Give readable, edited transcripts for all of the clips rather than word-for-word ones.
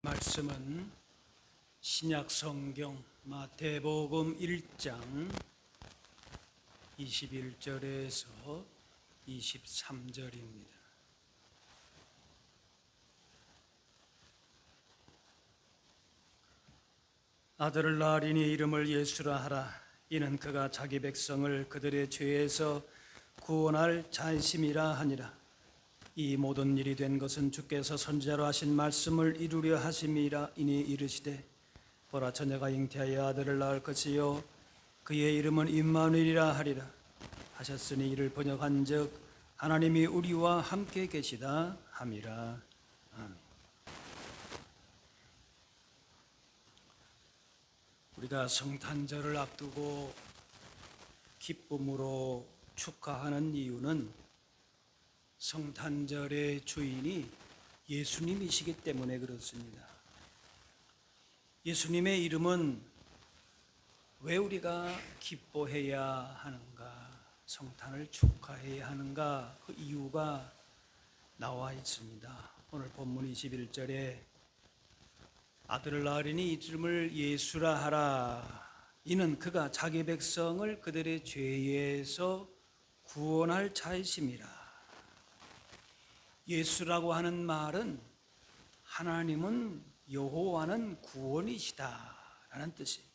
말씀은 신약 성경 마태복음 1장 21절에서 23절입니다. 아들을 낳으리니 이름을 예수라 하라. 이는 그가 자기 백성을 그들의 죄에서 구원할 자이심이라 하니라. 이 모든 일이 된 것은 주께서 선지자로 하신 말씀을 이루려 하심이라. 이니 이르시되 보라, 처녀가 잉태하여 아들을 낳을 것이요 그의 이름은 임마누엘이라 하리라 하셨으니 이를 번역한즉 하나님이 우리와 함께 계시다 함이라. 아멘. 우리가 성탄절을 앞두고 기쁨으로 축하하는 이유는 성탄절의 주인이 예수님이시기 때문에 그렇습니다. 예수님의 이름은 왜 우리가 기뻐해야 하는가, 성탄을 축하해야 하는가, 그 이유가 나와 있습니다. 오늘 본문 21절에 아들을 낳으리니 이름을 예수라 하라. 이는 그가 자기 백성을 그들의 죄에서 구원할 자이심이라. 예수라고 하는 말은 하나님은 여호와는 구원이시다라는 뜻이에요.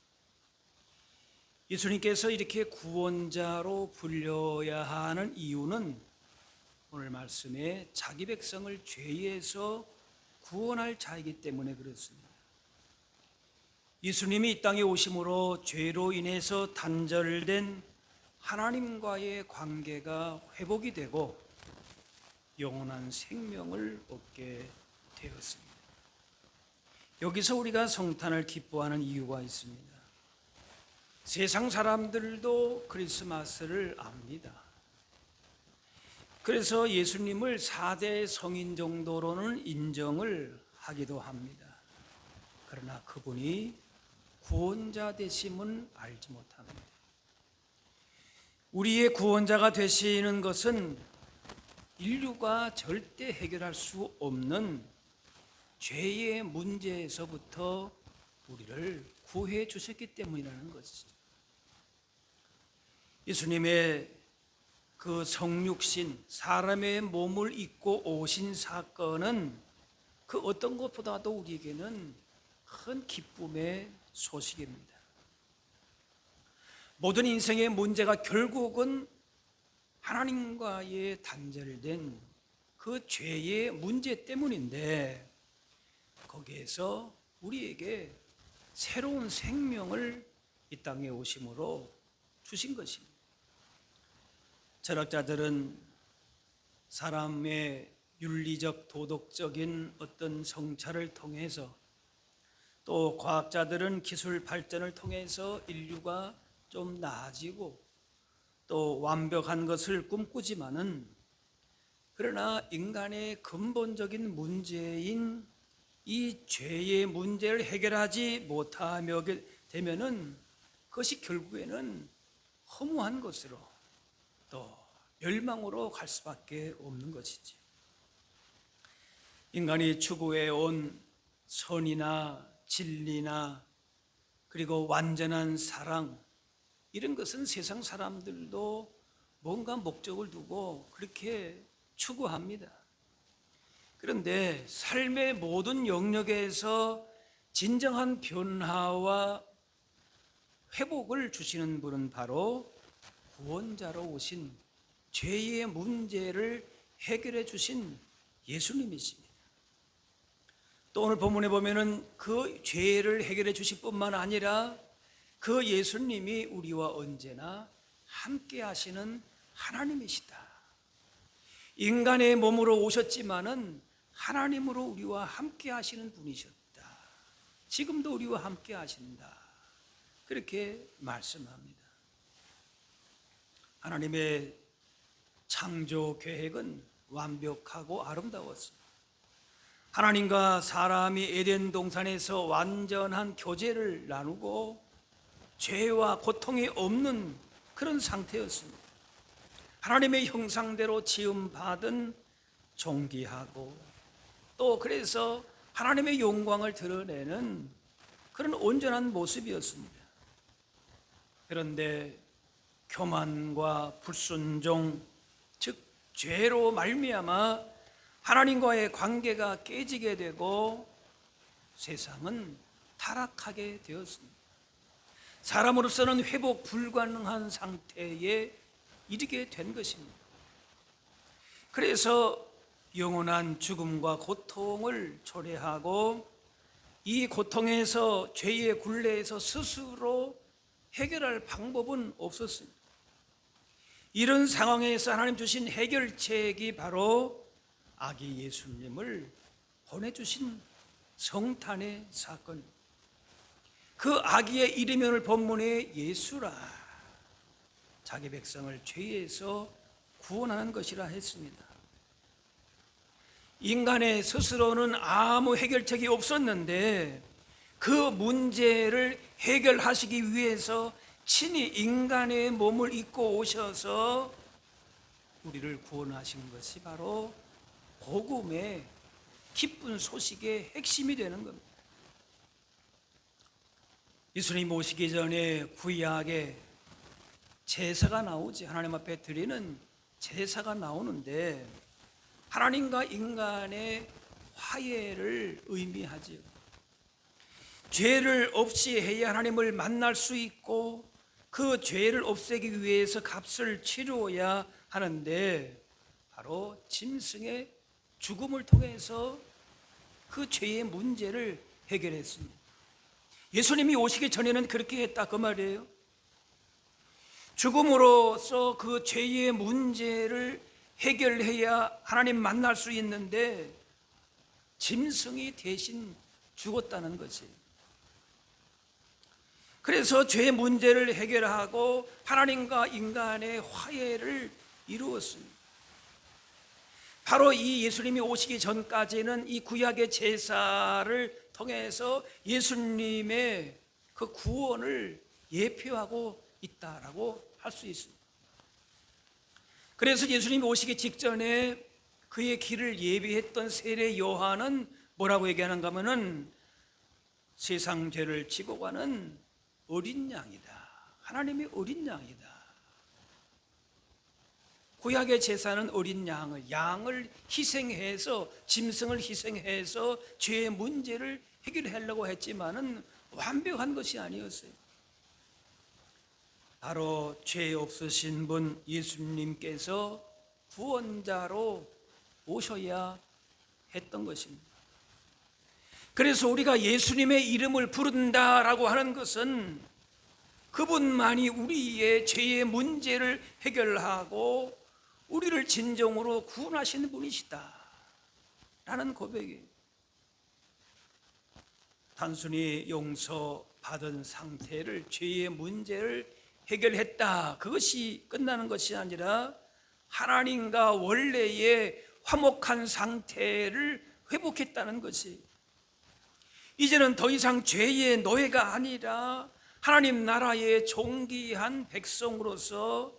예수님께서 이렇게 구원자로 불려야 하는 이유는 오늘 말씀에 자기 백성을 죄에서 구원할 자이기 때문에 그렇습니다. 예수님이 이 땅에 오심으로 죄로 인해서 단절된 하나님과의 관계가 회복이 되고 영원한 생명을 얻게 되었습니다. 여기서 우리가 성탄을 기뻐하는 이유가 있습니다. 세상 사람들도 크리스마스를 압니다. 그래서 예수님을 4대 성인 정도로는 인정을 하기도 합니다. 그러나 그분이 구원자 되심은 알지 못합니다. 우리의 구원자가 되시는 것은 인류가 절대 해결할 수 없는 죄의 문제에서부터 우리를 구해 주셨기 때문이라는 것이죠. 예수님의 그 성육신, 사람의 몸을 입고 오신 사건은 그 어떤 것보다도 우리에게는 큰 기쁨의 소식입니다. 모든 인생의 문제가 결국은 하나님과의 단절된 그 죄의 문제 때문인데 거기에서 우리에게 새로운 생명을 이 땅에 오심으로 주신 것입니다. 철학자들은 사람의 윤리적 도덕적인 어떤 성찰을 통해서, 또 과학자들은 기술 발전을 통해서 인류가 좀 나아지고 또 완벽한 것을 꿈꾸지만은, 그러나 인간의 근본적인 문제인 이 죄의 문제를 해결하지 못하며 되면은 그것이 결국에는 허무한 것으로 또 멸망으로 갈 수밖에 없는 것이지. 인간이 추구해 온 선이나 진리나 그리고 완전한 사랑, 이런 것은 세상 사람들도 뭔가 목적을 두고 그렇게 추구합니다. 그런데 삶의 모든 영역에서 진정한 변화와 회복을 주시는 분은 바로 구원자로 오신, 죄의 문제를 해결해 주신 예수님이십니다. 또 오늘 본문에 보면은 그 죄를 해결해 주실 뿐만 아니라 그 예수님이 우리와 언제나 함께 하시는 하나님이시다. 인간의 몸으로 오셨지만은 하나님으로 우리와 함께 하시는 분이셨다. 지금도 우리와 함께 하신다. 그렇게 말씀합니다. 하나님의 창조 계획은 완벽하고 아름다웠습니다. 하나님과 사람이 에덴 동산에서 완전한 교제를 나누고 죄와 고통이 없는 그런 상태였습니다. 하나님의 형상대로 지음받은 존귀하고 또 그래서 하나님의 영광을 드러내는 그런 온전한 모습이었습니다. 그런데 교만과 불순종, 즉 죄로 말미암아 하나님과의 관계가 깨지게 되고 세상은 타락하게 되었습니다. 사람으로서는 회복 불가능한 상태에 이르게 된 것입니다. 그래서 영원한 죽음과 고통을 초래하고 이 고통에서 죄의 굴레에서 스스로 해결할 방법은 없었습니다. 이런 상황에서 하나님 주신 해결책이 바로 아기 예수님을 보내주신 성탄의 사건입니다. 그 아기의 이름이 오늘 본문에 예수라, 자기 백성을 죄에서 구원하는 것이라 했습니다. 인간의 스스로는 아무 해결책이 없었는데 그 문제를 해결하시기 위해서 친히 인간의 몸을 입고 오셔서 우리를 구원하신 것이 바로 복음의 기쁜 소식의 핵심이 되는 겁니다. 예수님 오시기 전에 구약에 제사가 나오지, 하나님 앞에 드리는 제사가 나오는데 하나님과 인간의 화해를 의미하지요. 죄를 없이 해야 하나님을 만날 수 있고 그 죄를 없애기 위해서 값을 치루어야 하는데 바로 짐승의 죽음을 통해서 그 죄의 문제를 해결했습니다. 예수님이 오시기 전에는 그렇게 했다 그 말이에요. 죽음으로써 그 죄의 문제를 해결해야 하나님 만날 수 있는데 짐승이 대신 죽었다는 것이에요. 그래서 죄의 문제를 해결하고 하나님과 인간의 화해를 이루었습니다. 바로 이 예수님이 오시기 전까지는 이 구약의 제사를 통해서 예수님의 그 구원을 예표하고 있다라고 할 수 있습니다. 그래서 예수님이 오시기 직전에 그의 길을 예비했던 세례 요한은 뭐라고 얘기하는가 하면은 세상 죄를 지고 가는 어린 양이다. 하나님의 어린 양이다. 구약의 제사는 어린 양을 희생해서, 짐승을 희생해서 죄의 문제를 해결하려고 했지만은 완벽한 것이 아니었어요. 바로 죄 없으신 분 예수님께서 구원자로 오셔야 했던 것입니다. 그래서 우리가 예수님의 이름을 부른다라고 하는 것은 그분만이 우리의 죄의 문제를 해결하고 우리를 진정으로 구원하시는 분이시다 라는 고백이에요. 단순히 용서받은 상태를, 죄의 문제를 해결했다, 그것이 끝나는 것이 아니라 하나님과 원래의 화목한 상태를 회복했다는 것이, 이제는 더 이상 죄의 노예가 아니라 하나님 나라의 존귀한 백성으로서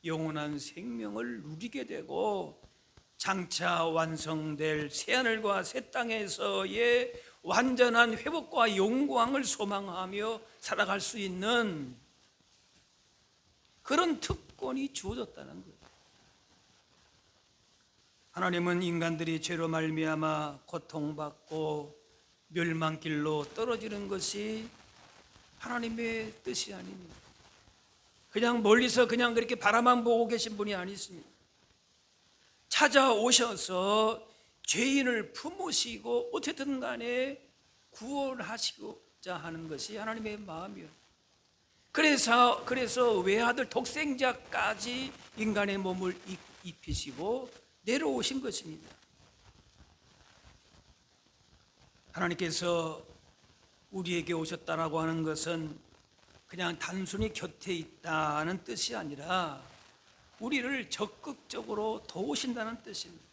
영원한 생명을 누리게 되고 장차 완성될 새하늘과 새 땅에서의 완전한 회복과 영광을 소망하며 살아갈 수 있는 그런 특권이 주어졌다는 거예요. 하나님은 인간들이 죄로 말미암아 고통받고 멸망길로 떨어지는 것이 하나님의 뜻이 아닙니다. 그냥 멀리서 그냥 그렇게 바라만 보고 계신 분이 아니십니다. 찾아오셔서 죄인을 품으시고 어쨌든 간에 구원하시고자 하는 것이 하나님의 마음이에요. 그래서 외아들 독생자까지 인간의 몸을 입히시고 내려오신 것입니다. 하나님께서 우리에게 오셨다라고 하는 것은 그냥 단순히 곁에 있다는 뜻이 아니라 우리를 적극적으로 도우신다는 뜻입니다.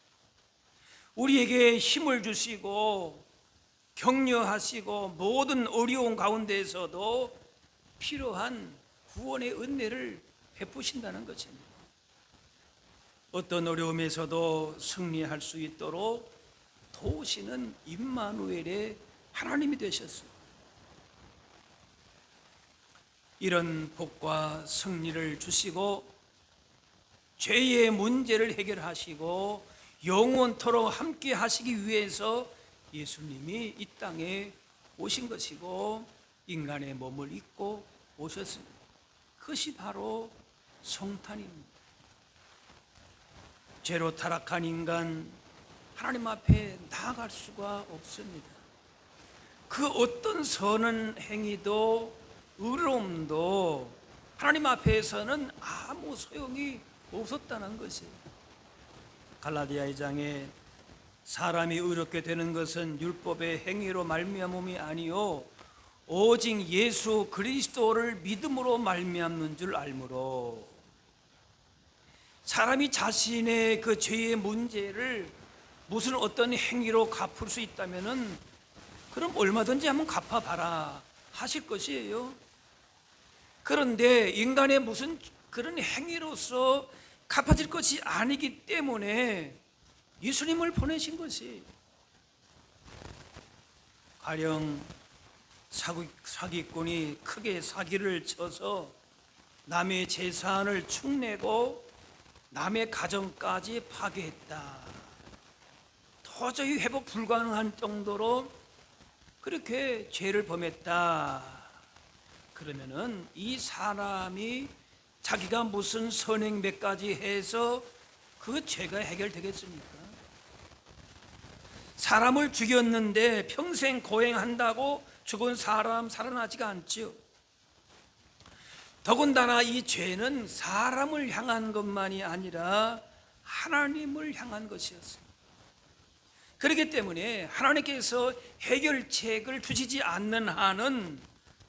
우리에게 힘을 주시고 격려하시고 모든 어려운 가운데에서도 필요한 구원의 은혜를 베푸신다는 것입니다. 어떤 어려움에서도 승리할 수 있도록 도우시는 임마누엘의 하나님이 되셨어요. 이런 복과 승리를 주시고 죄의 문제를 해결하시고 영원토록 함께 하시기 위해서 예수님이 이 땅에 오신 것이고 인간의 몸을 입고 오셨습니다. 그것이 바로 성탄입니다. 죄로 타락한 인간, 하나님 앞에 나아갈 수가 없습니다. 그 어떤 선한 행위도 의로움도 하나님 앞에서는 아무 소용이 없었다는 것이에요. 갈라디아 2장에 사람이 의롭게 되는 것은 율법의 행위로 말미암음이 아니요 오직 예수 그리스도를 믿음으로 말미암는 줄 알므로, 사람이 자신의 그 죄의 문제를 무슨 어떤 행위로 갚을 수 있다면은 그럼 얼마든지 한번 갚아봐라 하실 것이에요. 그런데 인간의 무슨 그런 행위로서 갚아질 것이 아니기 때문에 예수님을 보내신 것이, 가령 사기꾼이 크게 사기를 쳐서 남의 재산을 축내고 남의 가정까지 파괴했다. 도저히 회복 불가능한 정도로 그렇게 죄를 범했다. 그러면은 이 사람이 자기가 무슨 선행 몇 가지 해서 그 죄가 해결되겠습니까? 사람을 죽였는데 평생 고행한다고 죽은 사람 살아나지가 않죠. 더군다나 이 죄는 사람을 향한 것만이 아니라 하나님을 향한 것이었습니다. 그렇기 때문에 하나님께서 해결책을 주시지 않는 한은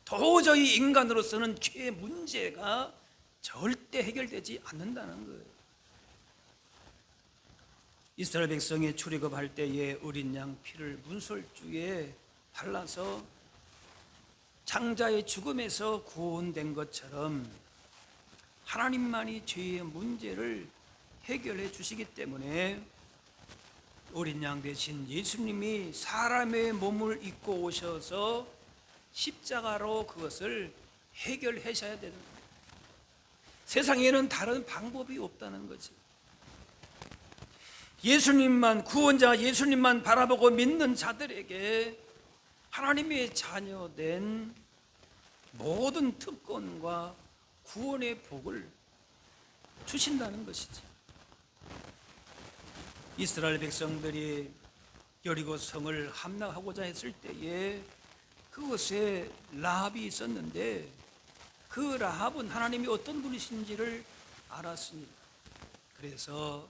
도저히 인간으로서는 죄의 문제가 절대 해결되지 않는다는 거예요. 이스라엘 백성이 출애굽할 때에 어린 양 피를 문설주에 발라서 장자의 죽음에서 구원된 것처럼 하나님만이 죄의 문제를 해결해 주시기 때문에 어린 양 대신 예수님이 사람의 몸을 입고 오셔서 십자가로 그것을 해결하셔야 되는 거예요. 세상에는 다른 방법이 없다는 거지. 예수님만, 구원자 예수님만 바라보고 믿는 자들에게 하나님의 자녀된 모든 특권과 구원의 복을 주신다는 것이지. 이스라엘 백성들이 여리고 성을 함락하고자 했을 때에 그곳에 라합이 있었는데 그 라합은 하나님이 어떤 분이신지를 알았습니다. 그래서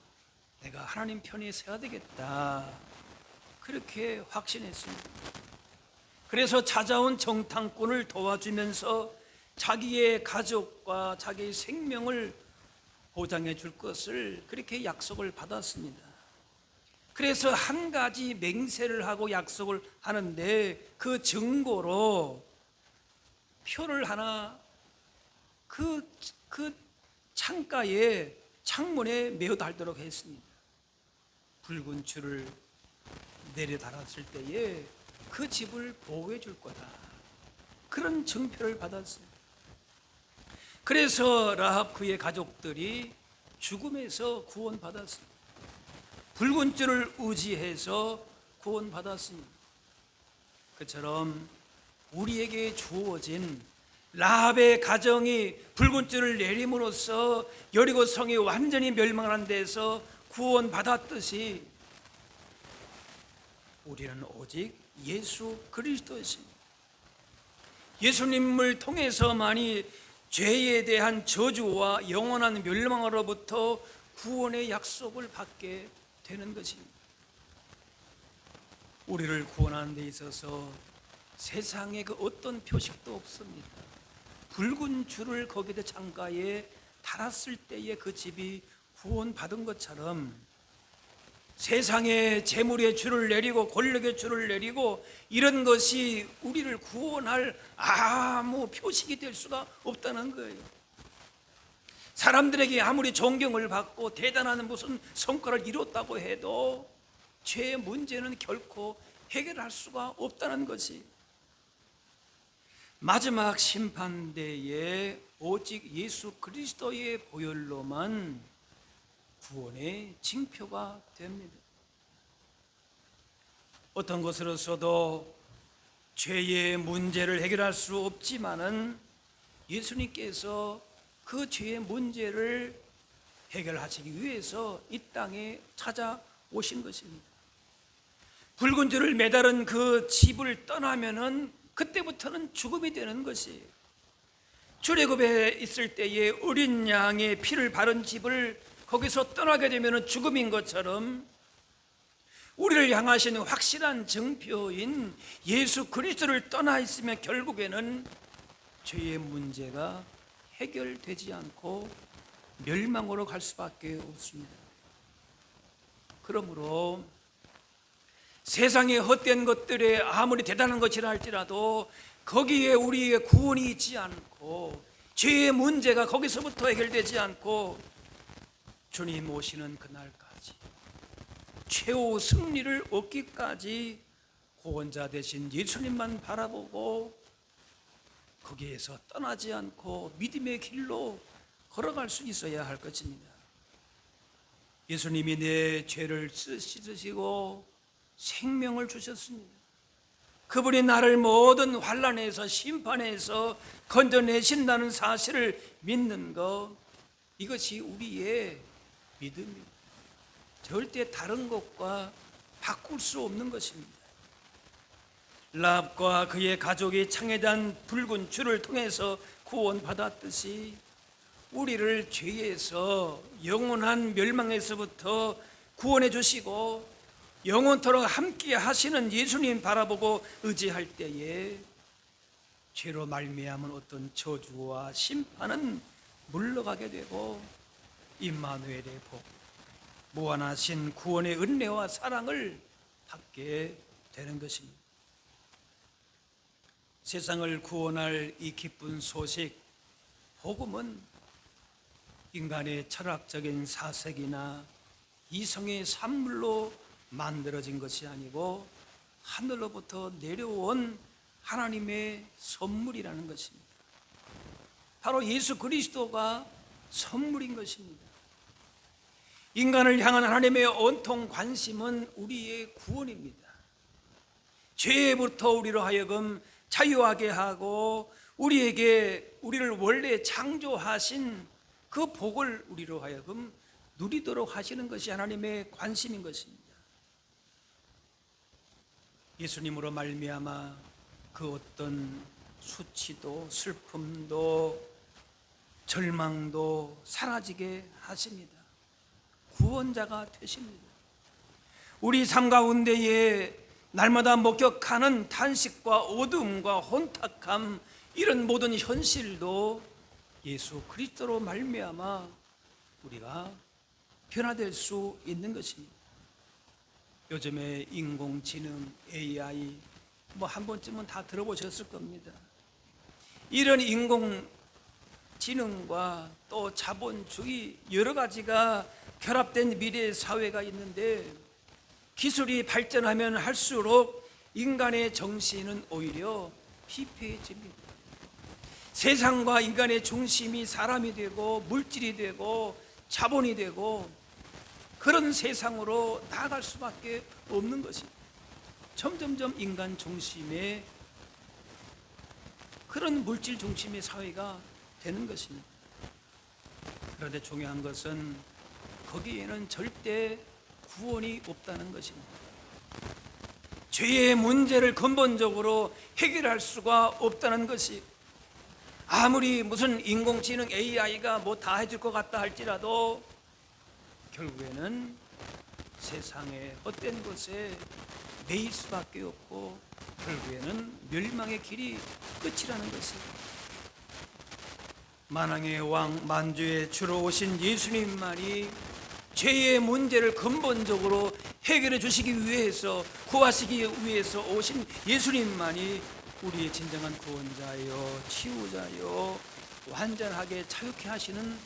내가 하나님 편에 서야 되겠다, 그렇게 확신했습니다. 그래서 찾아온 정탐꾼을 도와주면서 자기의 가족과 자기의 생명을 보장해 줄 것을 그렇게 약속을 받았습니다. 그래서 한 가지 맹세를 하고 약속을 하는데 그 증거로 표를 하나 그 창가에 창문에 메어 달도록 했습니다. 붉은 줄을 내려 달았을 때에 그 집을 보호해 줄 거다, 그런 증표를 받았어요. 그래서 라합 그의 가족들이 죽음에서 구원받았습니다. 붉은 줄을 의지해서 구원받았습니다. 그처럼 우리에게 주어진 라합의 가정이 붉은 줄을 내림으로써 여리고 성이 완전히 멸망한 데서 구원받았듯이 우리는 오직 예수 그리스도이십니다. 예수님을 통해서만이 죄에 대한 저주와 영원한 멸망으로부터 구원의 약속을 받게 되는 것입니다. 우리를 구원하는 데 있어서 세상에 그 어떤 표식도 없습니다. 붉은 줄을 거기다 창가에 달았을 때에 그 집이 구원받은 것처럼 세상에 재물의 줄을 내리고 권력의 줄을 내리고 이런 것이 우리를 구원할 아무 표식이 될 수가 없다는 거예요. 사람들에게 아무리 존경을 받고 대단한 무슨 성과를 이뤘다고 해도 죄의 문제는 결코 해결할 수가 없다는 것이, 마지막 심판대에 오직 예수 그리스도의 보혈로만 구원의 징표가 됩니다. 어떤 것으로서도 죄의 문제를 해결할 수 없지만은 예수님께서 그 죄의 문제를 해결하시기 위해서 이 땅에 찾아오신 것입니다. 붉은 줄을 매달은 그 집을 떠나면은 그때부터는 죽음이 되는 것이에요. 출애굽에 있을 때에 어린 양의 피를 바른 집을 거기서 떠나게 되면 죽음인 것처럼 우리를 향하시는 확실한 증표인 예수 그리스도를 떠나 있으면 결국에는 죄의 문제가 해결되지 않고 멸망으로 갈 수밖에 없습니다. 그러므로 세상의 헛된 것들에 아무리 대단한 것이라 할지라도 거기에 우리의 구원이 있지 않고 죄의 문제가 거기서부터 해결되지 않고 주님 오시는 그날까지 최후 승리를 얻기까지 구원자 되신 예수님만 바라보고 거기에서 떠나지 않고 믿음의 길로 걸어갈 수 있어야 할 것입니다. 예수님이 내 죄를 씻으시고 생명을 주셨습니다. 그분이 나를 모든 환난에서 심판에서 건져내신다는 사실을 믿는 것, 이것이 우리의 믿음입니다. 절대 다른 것과 바꿀 수 없는 것입니다. 라합과 그의 가족이 창에 단 붉은 줄을 통해서 구원받았듯이 우리를 죄에서 영원한 멸망에서부터 구원해 주시고 영원토록 함께 하시는 예수님 바라보고 의지할 때에 죄로 말미암은 어떤 저주와 심판은 물러가게 되고 임마누엘의 복, 무한하신 구원의 은혜와 사랑을 받게 되는 것입니다. 세상을 구원할 이 기쁜 소식, 복음은 인간의 철학적인 사색이나 이성의 산물로 만들어진 것이 아니고 하늘로부터 내려온 하나님의 선물이라는 것입니다. 바로 예수 그리스도가 선물인 것입니다. 인간을 향한 하나님의 온통 관심은 우리의 구원입니다. 죄부터 우리로 하여금 자유하게 하고 우리를 원래 창조하신 그 복을 우리로 하여금 누리도록 하시는 것이 하나님의 관심인 것입니다. 예수님으로 말미암아 그 어떤 수치도 슬픔도 절망도 사라지게 하십니다. 구원자가 되십니다. 우리 삶 가운데에 날마다 목격하는 탄식과 어두움과 혼탁함, 이런 모든 현실도 예수 그리스도로 말미암아 우리가 변화될 수 있는 것입니다. 요즘에 인공지능, AI 한 번쯤은 다 들어보셨을 겁니다. 이런 인공지능과 또 자본주의 여러 가지가 결합된 미래의 사회가 있는데 기술이 발전하면 할수록 인간의 정신은 오히려 피폐해집니다. 세상과 인간의 중심이 사람이 되고 물질이 되고 자본이 되고 그런 세상으로 나아갈 수밖에 없는 것입니다. 점점점 인간 중심의 그런 물질 중심의 사회가 되는 것입니다. 그런데 중요한 것은 거기에는 절대 구원이 없다는 것입니다. 죄의 문제를 근본적으로 해결할 수가 없다는 것이, 아무리 무슨 인공지능 AI가 다 해줄 것 같다 할지라도 결국에는 세상의 헛된 것에 매일 수밖에 없고 결국에는 멸망의 길이 끝이라는 것입니다. 만왕의 왕 만주의 주로 오신 예수님만이 죄의 문제를 근본적으로 해결해 주시기 위해서, 구하시기 위해서 오신 예수님만이 우리의 진정한 구원자요 치유자요 완전하게 자유케 하시는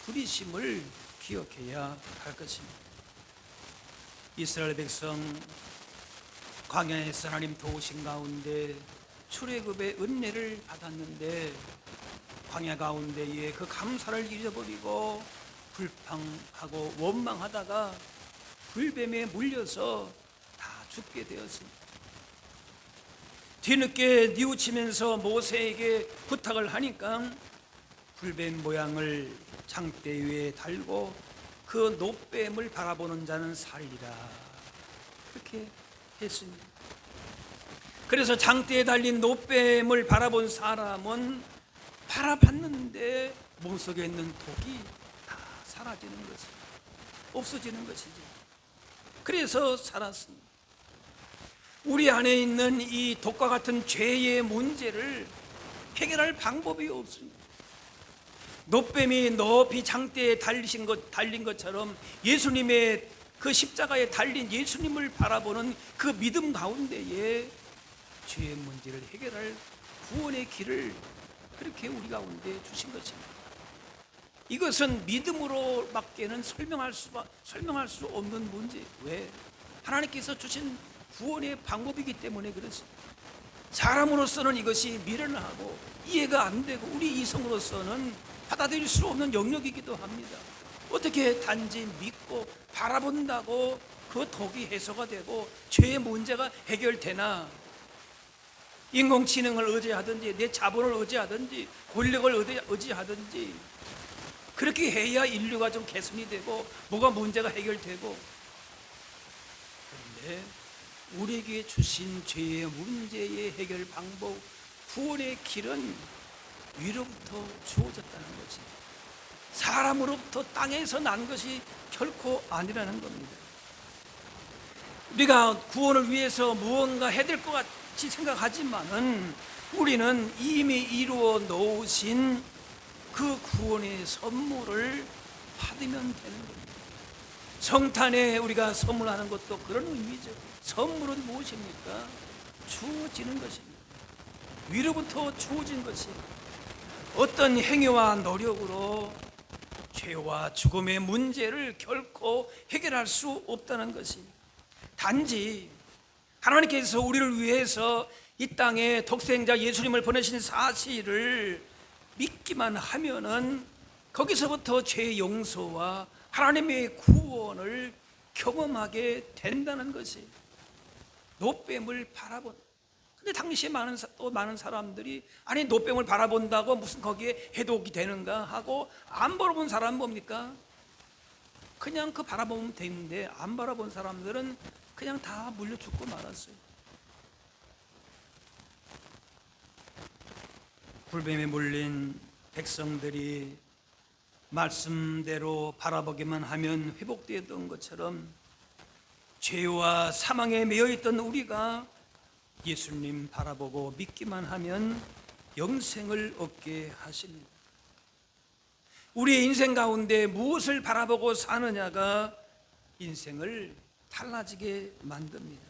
분이심을 기억해야 할 것입니다. 이스라엘 백성 광야에서 하나님 도우신 가운데 출애굽의 은혜를 받았는데 광야 가운데에 그 감사를 잊어버리고 불평하고 원망하다가 불뱀에 물려서 다 죽게 되었습니다. 뒤늦게 뉘우치면서 모세에게 부탁을 하니까 불뱀 모양을 장대 위에 달고 그 노뱀을 바라보는 자는 살리라, 그렇게 했습니다. 그래서 장대에 달린 노뱀을 바라본 사람은 바라봤는데 몸속에 있는 독이 다 사라지는 것이, 없어지는 것이죠. 그래서 살았습니다. 우리 안에 있는 이 독과 같은 죄의 문제를 해결할 방법이 없습니다. 노뱀이 높이 장대에 달린 것처럼 예수님의 그 십자가에 달린 예수님을 바라보는 그 믿음 가운데에 죄의 문제를 해결할 구원의 길을 그렇게 우리 가운데 주신 것입니다. 이것은 믿음으로밖에는 설명할 수 없는 문제. 왜? 하나님께서 주신 구원의 방법이기 때문에 그렇습니다. 사람으로서는 이것이 미련하고 이해가 안 되고 우리 이성으로서는 받아들일 수 없는 영역이기도 합니다. 어떻게 단지 믿고 바라본다고 그 독이 해소가 되고 죄의 문제가 해결되나? 인공지능을 의지하든지 내 자본을 의지하든지 권력을 의지하든지 그렇게 해야 인류가 좀 개선이 되고 뭐가 문제가 해결되고, 그런데 우리에게 주신 죄의 문제의 해결 방법, 구원의 길은 위로부터 주어졌다는 것이, 사람으로부터 땅에서 난 것이 결코 아니라는 겁니다. 우리가 구원을 위해서 무언가 해야 될 것 같이 생각하지만은 우리는 이미 이루어 놓으신 그 구원의 선물을 받으면 되는 겁니다. 성탄에 우리가 선물하는 것도 그런 의미죠. 선물은 무엇입니까? 주어지는 것입니다. 위로부터 주어진 것이, 어떤 행위와 노력으로 죄와 죽음의 문제를 결코 해결할 수 없다는 것이, 단지 하나님께서 우리를 위해서 이 땅에 독생자 예수님을 보내신 사실을 믿기만 하면은 거기서부터 죄 용서와 하나님의 구원을 경험하게 된다는 것이, 노뱀을 바라본. 근데 당시에 많은 사람들이 아니 노뱀을 바라본다고 무슨 거기에 해독이 되는가 하고 안 바라본 사람은 뭡니까? 그냥 그 바라보면 되는데 안 바라본 사람들은 그냥 다 물려 죽고 말았어요. 불뱀에 물린 백성들이 말씀대로 바라보기만 하면 회복되었던 것처럼 죄와 사망에 매여있던 우리가 예수님 바라보고 믿기만 하면 영생을 얻게 하십니다. 우리의 인생 가운데 무엇을 바라보고 사느냐가 인생을 달라지게 만듭니다.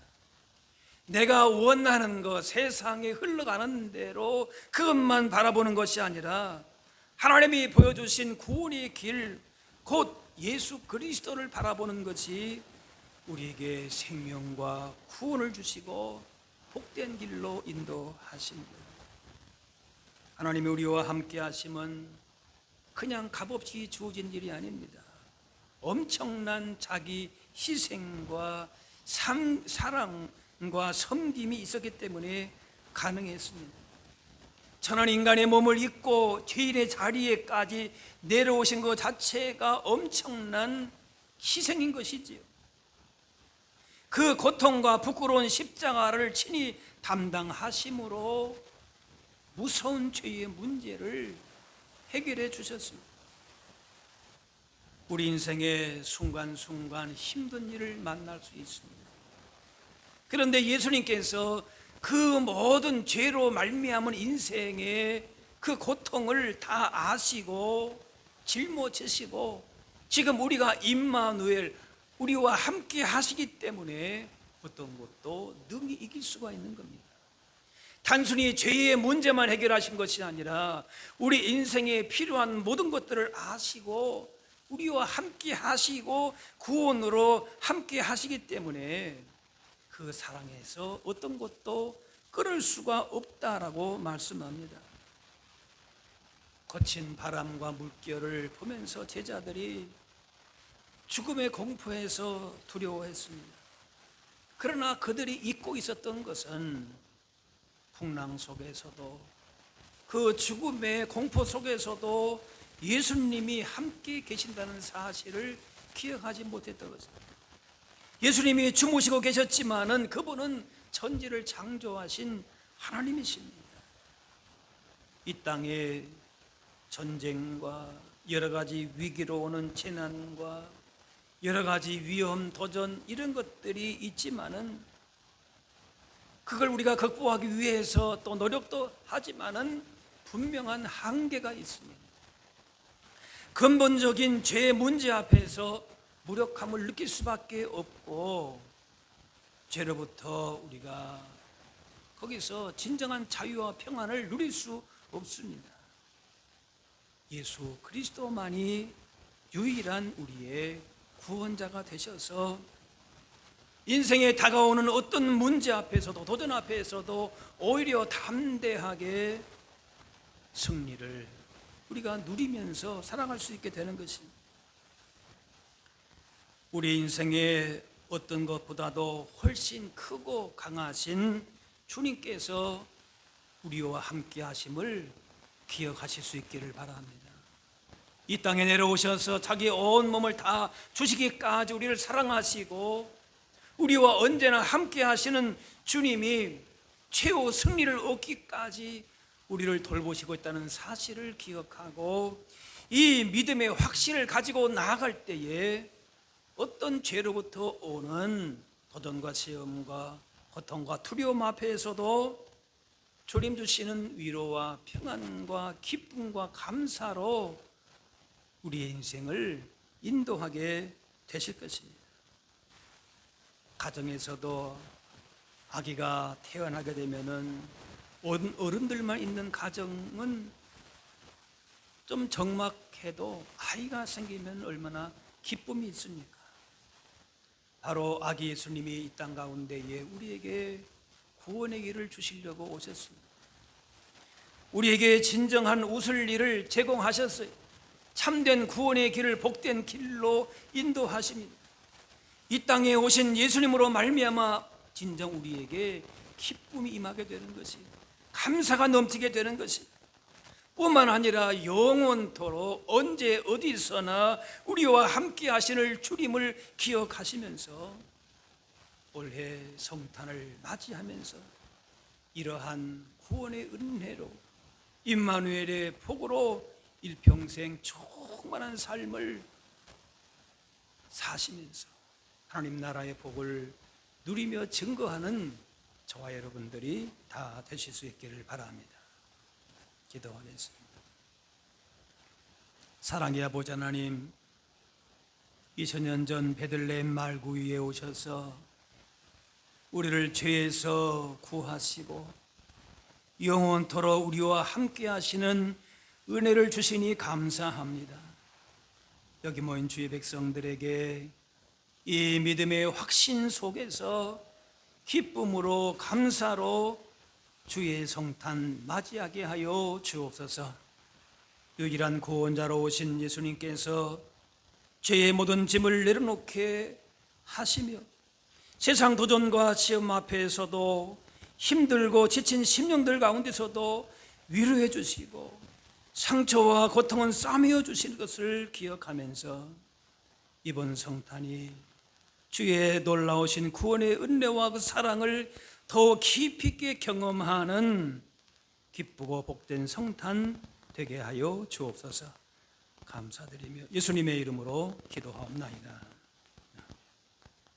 내가 원하는 것, 세상에 흘러가는 대로 그것만 바라보는 것이 아니라 하나님이 보여주신 구원의 길, 곧 예수 그리스도를 바라보는 것이 우리에게 생명과 구원을 주시고 복된 길로 인도하십니다. 하나님이 우리와 함께 하심은 그냥 값없이 주어진 일이 아닙니다. 엄청난 자기 희생과 사랑과 섬김이 있었기 때문에 가능했습니다. 천한 인간의 몸을 입고 죄인의 자리에까지 내려오신 것 자체가 엄청난 희생인 것이지요. 그 고통과 부끄러운 십자가를 친히 담당하심으로 무서운 죄의 문제를 해결해 주셨습니다. 우리 인생의 순간순간 힘든 일을 만날 수 있습니다. 그런데 예수님께서 그 모든 죄로 말미암은 인생의 그 고통을 다 아시고 짊어지시고 지금 우리가 임마누엘, 우리와 함께 하시기 때문에 어떤 것도 능히 이길 수가 있는 겁니다. 단순히 죄의 문제만 해결하신 것이 아니라 우리 인생에 필요한 모든 것들을 아시고 우리와 함께 하시고 구원으로 함께 하시기 때문에 그 사랑에서 어떤 것도 끊을 수가 없다라고 말씀합니다. 거친 바람과 물결을 보면서 제자들이 죽음의 공포에서 두려워했습니다. 그러나 그들이 잊고 있었던 것은 풍랑 속에서도 그 죽음의 공포 속에서도 예수님이 함께 계신다는 사실을 기억하지 못했던 것입니다. 예수님이 주무시고 계셨지만은 그분은 천지를 창조하신 하나님이십니다. 이 땅에 전쟁과 여러 가지 위기로 오는 재난과 여러 가지 위험, 도전 이런 것들이 있지만은 그걸 우리가 극복하기 위해서 또 노력도 하지만은 분명한 한계가 있습니다. 근본적인 죄의 문제 앞에서 무력함을 느낄 수밖에 없고 죄로부터 우리가 거기서 진정한 자유와 평안을 누릴 수 없습니다. 예수 그리스도만이 유일한 우리의 구원자가 되셔서 인생에 다가오는 어떤 문제 앞에서도 도전 앞에서도 오히려 담대하게 승리를 우리가 누리면서 살아갈 수 있게 되는 것입니다. 우리 인생에 어떤 것보다도 훨씬 크고 강하신 주님께서 우리와 함께 하심을 기억하실 수 있기를 바랍니다. 이 땅에 내려오셔서 자기 온 몸을 다 주시기까지 우리를 사랑하시고 우리와 언제나 함께 하시는 주님이 최후 승리를 얻기까지 우리를 돌보시고 있다는 사실을 기억하고 이 믿음의 확신을 가지고 나아갈 때에 어떤 죄로부터 오는 도전과 시험과 고통과 두려움 앞에서도 주님 주시는 위로와 평안과 기쁨과 감사로 우리의 인생을 인도하게 되실 것입니다. 가정에서도 아기가 태어나게 되면은 어른들만 있는 가정은 좀 적막해도 아이가 생기면 얼마나 기쁨이 있습니까? 바로 아기 예수님이 이 땅 가운데에 우리에게 구원의 길을 주시려고 오셨습니다. 우리에게 진정한 웃을 일을 제공하셨어요. 참된 구원의 길을 복된 길로 인도하십니다. 이 땅에 오신 예수님으로 말미암아 진정 우리에게 기쁨이 임하게 되는 것이, 감사가 넘치게 되는 것이 뿐만 아니라 영원토록 언제 어디서나 우리와 함께 하시는 주님을 기억하시면서 올해 성탄을 맞이하면서 이러한 구원의 은혜로 임마누엘의 복으로 일평생 충만한 삶을 사시면서 하나님 나라의 복을 누리며 증거하는 저와 여러분들이 다 되실 수 있기를 바랍니다. 기도하겠습니다. 사랑의 아버지 하나님, 2000년 전 베들레헴 말구 위에 오셔서 우리를 죄에서 구하시고 영원토록 우리와 함께 하시는 은혜를 주시니 감사합니다. 여기 모인 주의 백성들에게 이 믿음의 확신 속에서 기쁨으로 감사로 주의 성탄 맞이하게 하여 주옵소서. 유일한 구원자로 오신 예수님께서 죄의 모든 짐을 내려놓게 하시며 세상 도전과 시험 앞에서도 힘들고 지친 심령들 가운데서도 위로해 주시고 상처와 고통은 싸매어 주시는 것을 기억하면서 이번 성탄이 주의 놀라우신 구원의 은혜와 그 사랑을 더 깊이 있게 경험하는 기쁘고 복된 성탄 되게 하여 주옵소서. 감사드리며 예수님의 이름으로 기도하옵나이다.